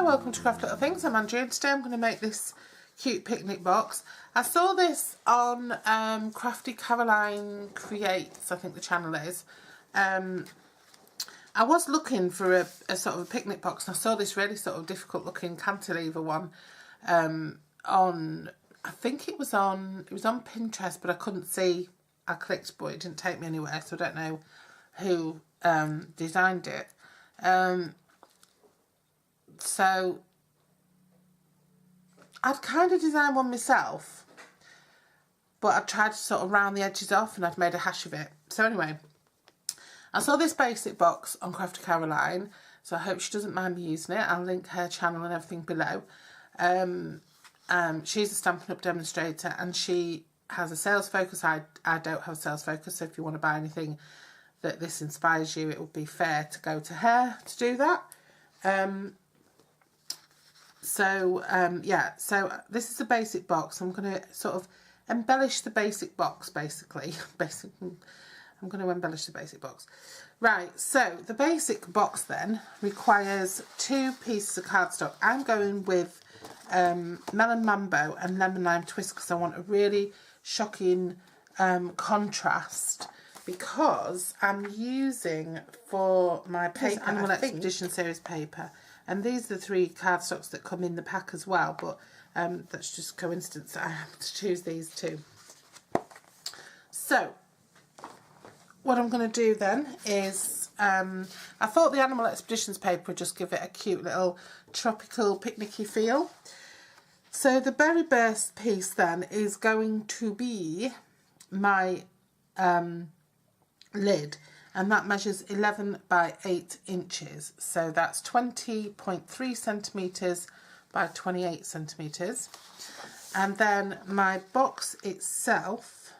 welcome to Craft Little Things. I'm Andrea and today I'm going to make this cute picnic box. I saw this on Crafty Caroline Creates, I think the channel is. I was looking for a sort of a picnic box and I saw this really sort of difficult looking cantilever one on, I think it was on Pinterest, but I couldn't see. I clicked but it didn't take me anywhere, so I don't know who designed it. So I'd kind of designed one myself, but I tried to sort of round the edges off and I've made a hash of it. So anyway, I saw this basic box on Crafty Caroline, so I hope she doesn't mind me using it. I'll link her channel and everything below. She's a Stampin' Up demonstrator and she has a sales focus. I don't have a sales focus, so if you want to buy anything that this inspires you, it would be fair to go to her to do that. Yeah, so this is a basic box. I'm going to sort of embellish the basic box, basically. I'm going to embellish the basic box. Right, so the basic box then requires 2 pieces of cardstock. I'm going with Melon Mambo and Lemon Lime Twist because I want a really shocking contrast, because I'm using for my paper Animal Expedition series paper, and these are the 3 cardstocks that come in the pack as well, but that's just coincidence that I have to choose these 2. So what I'm going to do then is, I thought the Animal Expeditions paper would just give it a cute little tropical picnicky feel. So the Berry Burst piece then is going to be my lid, and that measures 11 by 8 inches, so that's 20.3 centimetres by 28 centimetres. And then my box itself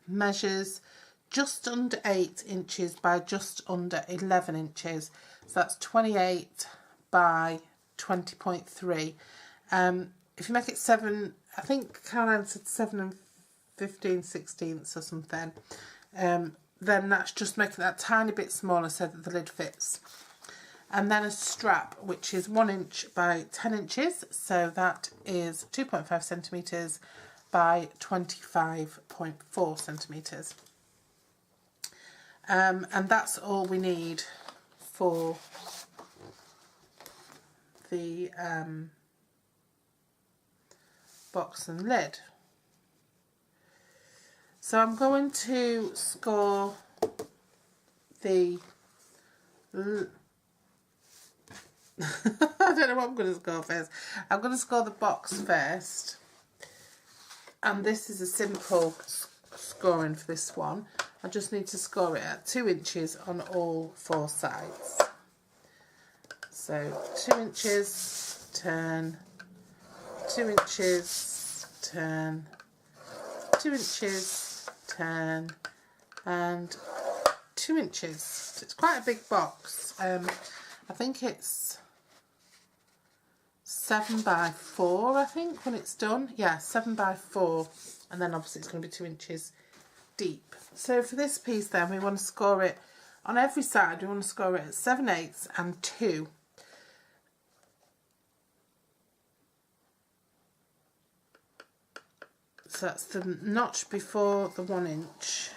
measures just under 8 inches by just under 11 inches, so that's 28 by 20.3. If you make it 7, I think Caroline said 7 and 15/16 or something, then that's just making that tiny bit smaller so that the lid fits. And then a strap which is 1 inch by 10 inches, so that is 2.5 centimetres by 25.4 centimetres. And that's all we need for the box and lid. So I'm going to score the I don't know what I'm going to score first. I'm going to score the box first, and this is a simple scoring for this one. I just need to score it at 2 inches on all 4 sides. So 2 inches, turn, 2 inches, turn, 2 inches, turn, and 2 inches. So it's quite a big box. I think it's 7 by 4, I think, when it's done. Yeah, 7 by 4, and then obviously it's going to be 2 inches deep. So for this piece then, we want to score it on every side. We want to score it at 7/8 and 2. So that's the notch before the 1 inch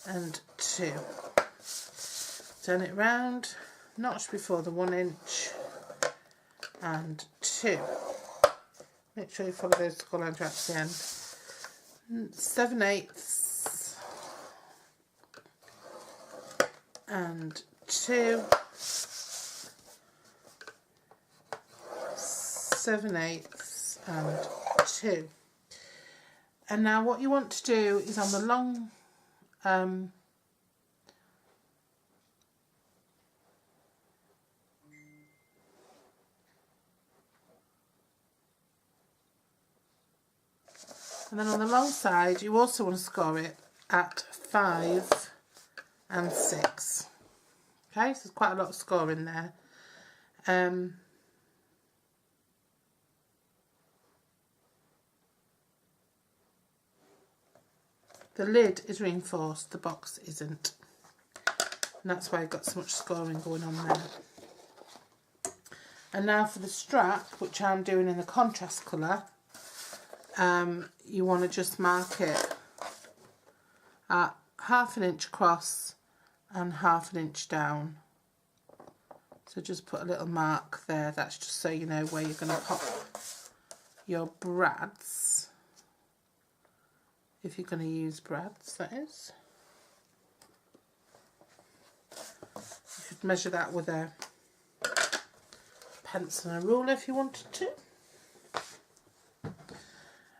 and 2. Turn it round, notch before the 1 inch and 2. Make sure you follow those score lines right to the end. 7/8 and 2. 7/8 and 2. And now what you want to do is on the long and then on the long side you also want to score it at 5 and 6. Okay, so there's quite a lot of scoring there. The lid is reinforced, the box isn't. And that's why I've got so much scoring going on there. And now for the strap, which I'm doing in the contrast colour, you want to just mark it at 1/2 inch across and 1/2 inch down. So just put a little mark there. That's just so you know where you're going to pop your brads, if you're going to use brads, that is. You could measure that with a pencil and a ruler if you wanted to.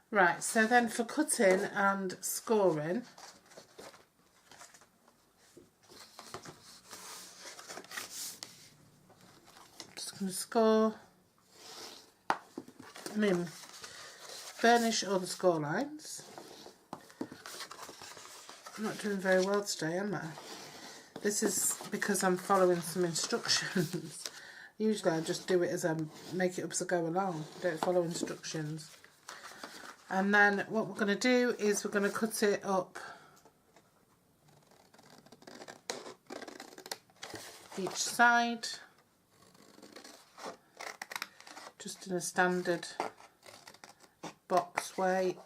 Right, so then for cutting and scoring, I'm just going to score, burnish all the score lines. I'm not doing very well today, am I? This is because I'm following some instructions. Usually I just do it as I make it up as I go along. I don't follow instructions. And then what we're going to do is we're going to cut it up each side, just in a standard box way.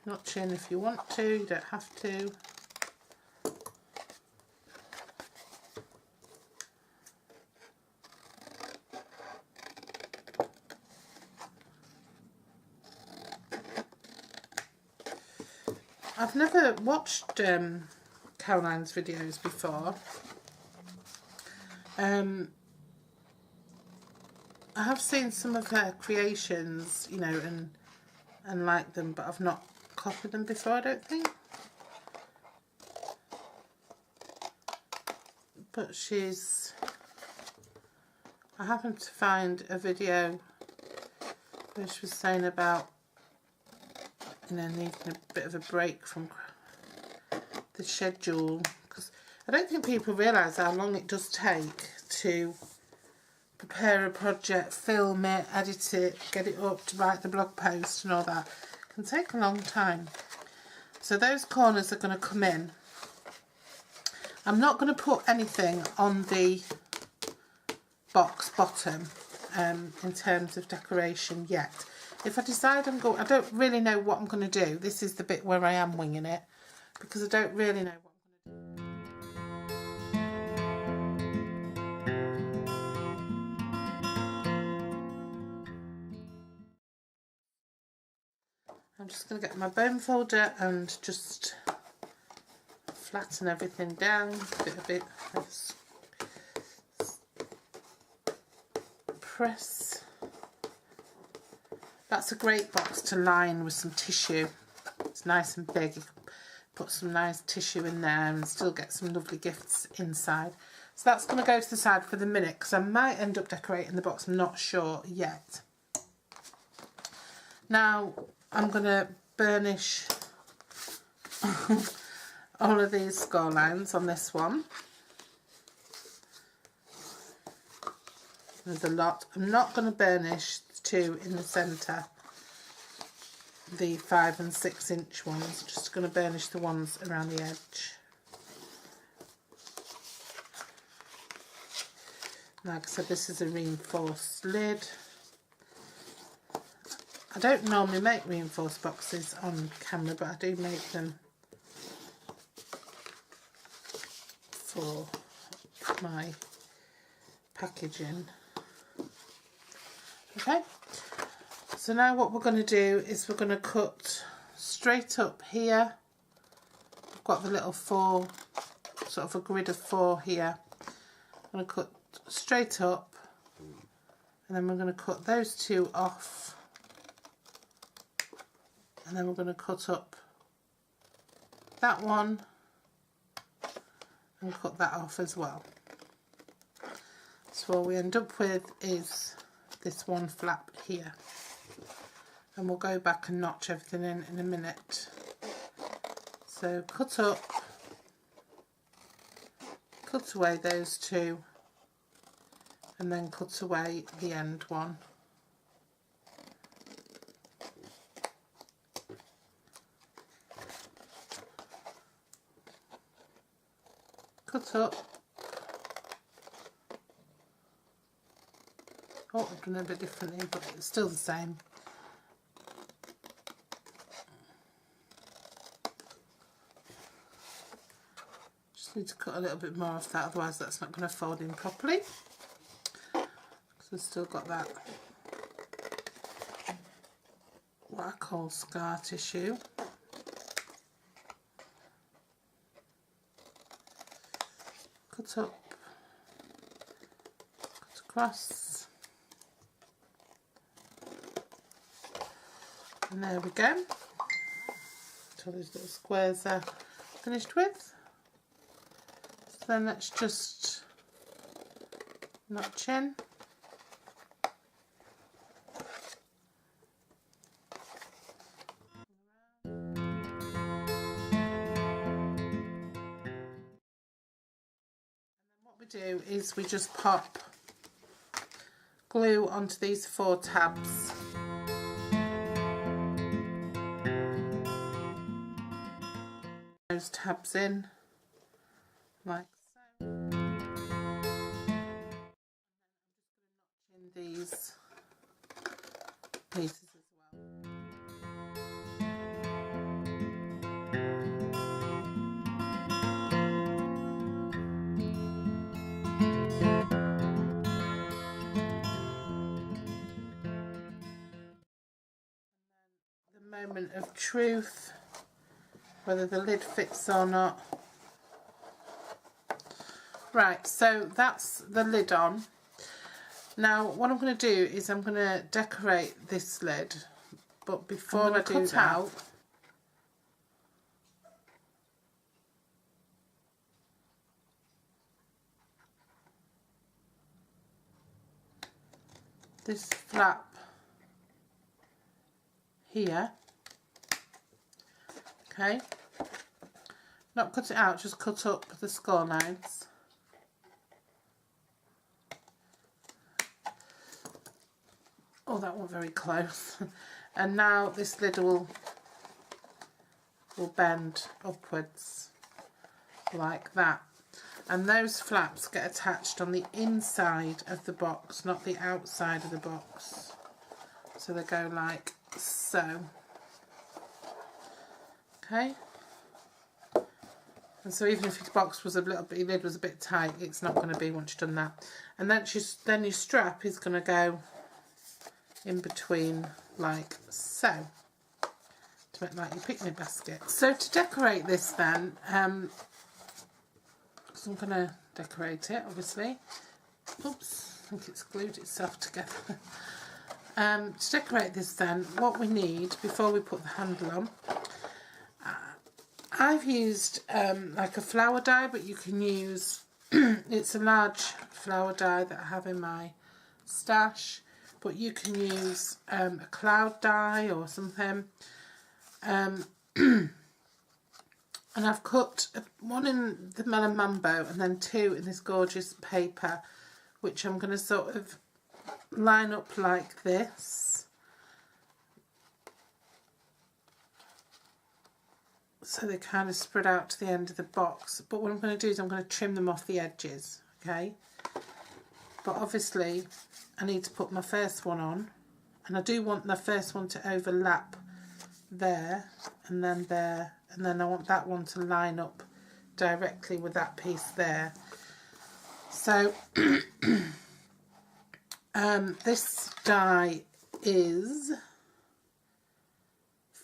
Notch in if you want to, you don't have to. I've never watched Caroline's videos before. I have seen some of her creations, you know, and liked them, but I've not copied them before, I don't think. But I happened to find a video where she was saying about, you know, needing a bit of a break from the schedule, because I don't think people realise how long it does take to prepare a project, film it, edit it, get it up, to write the blog post and all that. It can take a long time. So those corners are going to come in. I'm not going to put anything on the box bottom in terms of decoration yet. If I decide I don't really know what I'm going to do. This is the bit where I am winging it, because I don't really know what I'm going to do. I'm just going to get my bone folder and just flatten everything down a bit. Let's press. That's a great box to line with some tissue. It's nice and big. You can put some nice tissue in there and still get some lovely gifts inside. So that's going to go to the side for the minute, because I might end up decorating the box. I'm not sure yet. Now I'm going to burnish all of these score lines on this one. There's a lot. I'm not going to burnish the two in the centre, the 5 and 6 inch ones. Just going to burnish the ones around the edge. Like I said, this is a reinforced lid. I don't normally make reinforced boxes on camera, but I do make them for my packaging. Okay, so now what we're going to do is we're going to cut straight up here. I've got the little 4, sort of a grid of 4 here. I'm going to cut straight up, and then we're going to cut those 2 off, and then we're going to cut up that one and cut that off as well. So what we end up with is this one flap here, and we'll go back and notch everything in a minute. So cut up, cut away those 2, and then cut away the end one. Cut up, Oh, I've done it a bit differently, but it's still the same. Just need to cut a little bit more of that, otherwise that's not going to fold in properly. Because I've still got that, what I call scar tissue. Cut up, cut across, and there we go. So those little squares are finished with. So then let's just notch in. Do is we just pop glue onto these 4 tabs. Those tabs in like so. And then I'm just going to notch in these pieces as well. Moment of truth, whether the lid fits or not. Right, so that's the lid on. Now what I'm going to do is I'm going to decorate this lid, but before I do that, this flap here. Okay, not cut it out, just cut up the score lines. Oh, that went very close. And now this lid will bend upwards like that. And those flaps get attached on the inside of the box, not the outside of the box. So they go like so. Okay, and so even if your box was a little bit, your lid was a bit tight, it's not going to be once you've done that. And then your strap is going to go in between like so, to make like your picnic basket. So to decorate this then, because I'm going to decorate it obviously. Oops, I think it's glued itself together. To decorate this then, what we need before we put the handle on, I've used like a flower die, but you can use, it's a large flower die that I have in my stash, but you can use a cloud die or something. And I've cut one in the Melon Mambo and then 2 in this gorgeous paper, which I'm going to sort of line up like this. So they kind of spread out to the end of the box. But what I'm going to do is I'm going to trim them off the edges, okay? But obviously I need to put my first one on, and I do want the first one to overlap there, and then I want that one to line up directly with that piece there. So this die is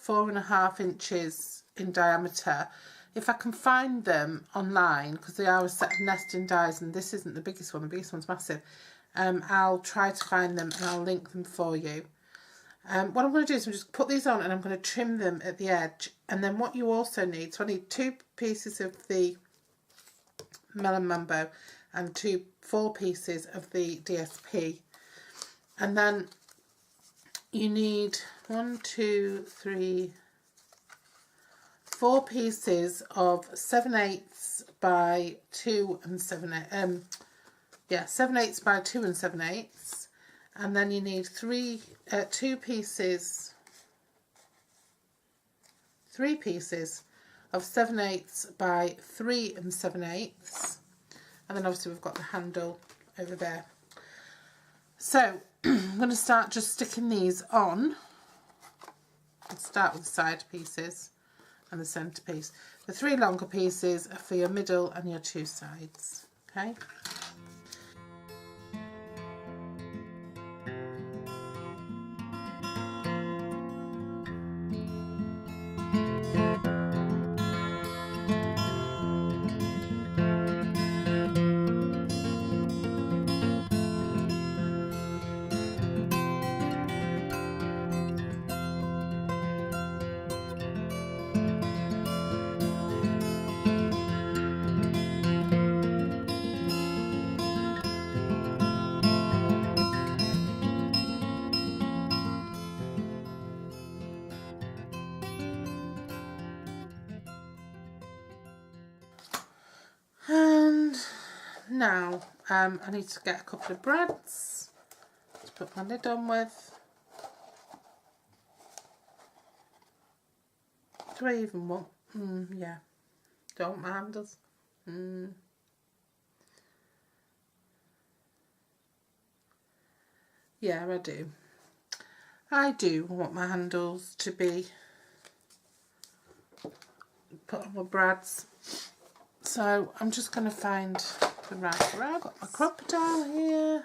4.5 inches in diameter. If I can find them online, because they are a set of nesting dies and this isn't the biggest one, the biggest one's massive, I'll try to find them and I'll link them for you. What I'm going to do is I'm just put these on and I'm going to trim them at the edge. And then what you also need, so I need 2 pieces of the Melon Mambo and 4 pieces of the DSP. And then you need 4 pieces of 7/8 by 2 and 7/8. 7/8 by 2 and 7/8. And then you need 3 pieces of 7/8 by 3 and 7/8. And then obviously we've got the handle over there. So I'm going to start just sticking these on. I'll start with the side pieces and the centre piece. The 3 longer pieces are for your middle and your 2 sides. Okay. And now I need to get a couple of brads to put my lid on with. Do I even want? Yeah. Don't my handles. Yeah, I do. I do want my handles to be put on my brads. So I'm just going to find the right rag. I've got my crocodile here.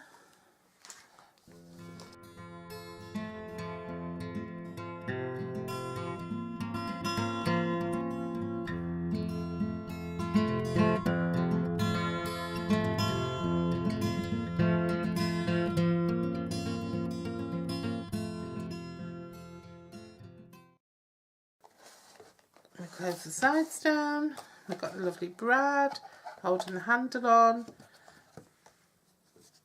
We close the sides down. We've got the lovely brad holding the handle on.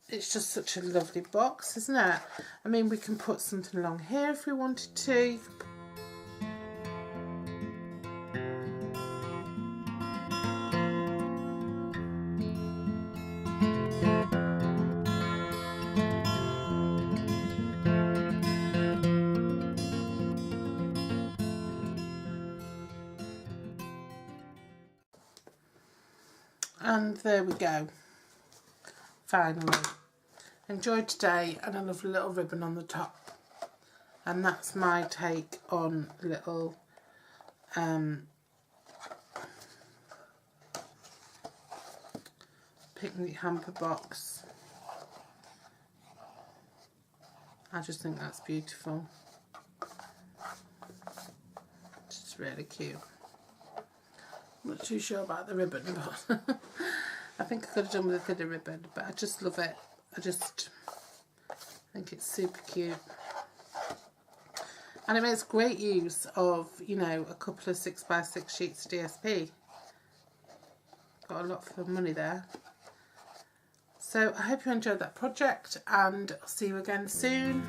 It's just such a lovely box, isn't it? I mean, we can put something along here if we wanted to. And there we go. Finally. Enjoyed today, and I love a little ribbon on the top. And that's my take on little picnic hamper box. I just think that's beautiful. It's really cute. I'm not too sure about the ribbon, but I think I could have done with a thinner ribbon, but I just love it. I just think it's super cute. And it makes great use of, you know, a couple of 6x6 sheets of DSP. Got a lot for money there. So I hope you enjoyed that project, and I'll see you again soon.